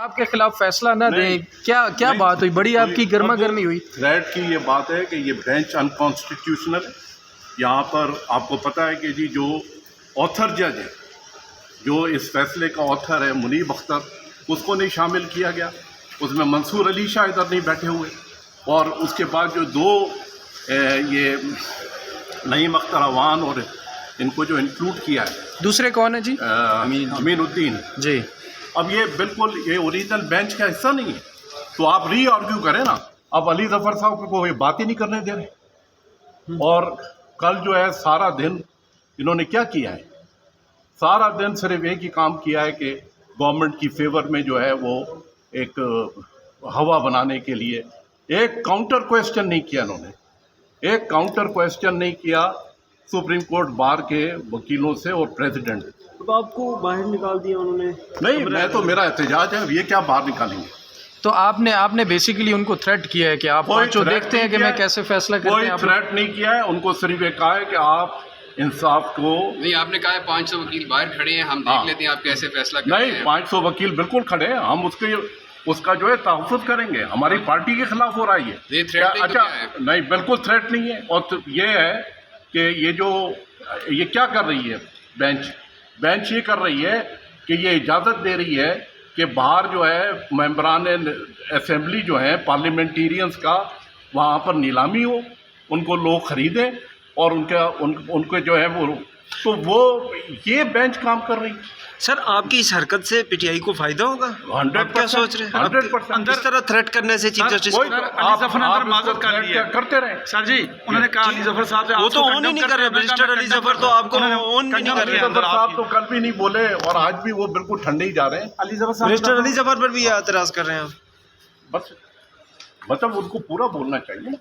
आपके खिलाफ फैसला ना दें, क्या क्या बात हुई? बड़ी आपकी गर्मा गर्मी हुई। थ्रेट की ये बात है कि ये बेंच अनकॉन्स्टिट्यूशनल है। यहाँ पर आपको पता है कि जी जो ऑथर जज है, जो इस फैसले का ऑथर है मुनीब अख्तर, उसको नहीं शामिल किया गया। उसमें मंसूर अली शाह इधर नहीं बैठे हुए, और उसके बाद जो दो ये नईम अख्तर अवान और इनको जो इंक्लूड किया है, दूसरे कौन है जी? अमीनुद्दीन जी। अब ये बिल्कुल ये ओरिजिनल बेंच का हिस्सा नहीं है, तो आप री आर्ग्यू करें ना। अब अली जफर साहब को ये बात ही नहीं करने दे रहे। और कल जो है सारा दिन इन्होंने क्या किया है, सारा दिन सिर्फ एक ही काम किया है कि गवर्नमेंट की फेवर में जो है वो एक हवा बनाने के लिए एक काउंटर क्वेश्चन नहीं किया इन्होंने, एक काउंटर क्वेश्चन नहीं किया सुप्रीम कोर्ट बार के वकीलों से और प्रेसिडेंट। तो आपको बाहर निकाल दिया उन्होंने? नहीं, मैं तो मेरा एहतजाज है, ये क्या बाहर निकालेंगे। तो आपने बेसिकली उनको थ्रेट किया है कि आप जो देखते हैं कि मैं कैसे फैसला करते हैं? कोई थ्रेट नहीं किया है, उनको सिर्फ ये कहा है कि आप इंसाफ को नहीं, आपने कहा है 500 वकील बाहर खड़े हैं, हम देख लेते हैं आप कैसे फैसला करते हैं। नहीं, 500 वकील बिल्कुल खड़े हैं, हम उसका जो है तहफ़्फ़ुज़ करेंगे। हमारी पार्टी के खिलाफ हो रहा है ये थ्रेट अच्छा नहीं, बिल्कुल थ्रेट नहीं है। और तो ये है कि ये क्या कर रही है बेंच ये कर रही है कि ये इजाज़त दे रही है कि बाहर जो है मेंबरान असेंबली जो है पार्लियामेंटेरियंस का, वहाँ पर नीलामी हो, उनको लोग ख़रीदें और उनके जो है वो ये बेंच काम कर रही है। सर, आपकी इस हरकत से पीटीआई को फायदा होगा? 100% क्या सोच रहे हैं? 100% इस तरह थ्रेट करने से चीफ जस्टिस करते रहे सर जी, उन्होंने कहा अली जफर साहब से वो तो ऑन ही नहीं कर रहे। बैरिस्टर अली जफर तो आपको ऑन भी नहीं कर रहे। अली जफर साहब तो कल भी नहीं बोले और आज भी वो बिल्कुल ठंडे ही जा रहे हैं। बैरिस्टर अली जफर पर भी एतराज कर रहे हैं आप? बस मतलब उनको पूरा बोलना चाहिए।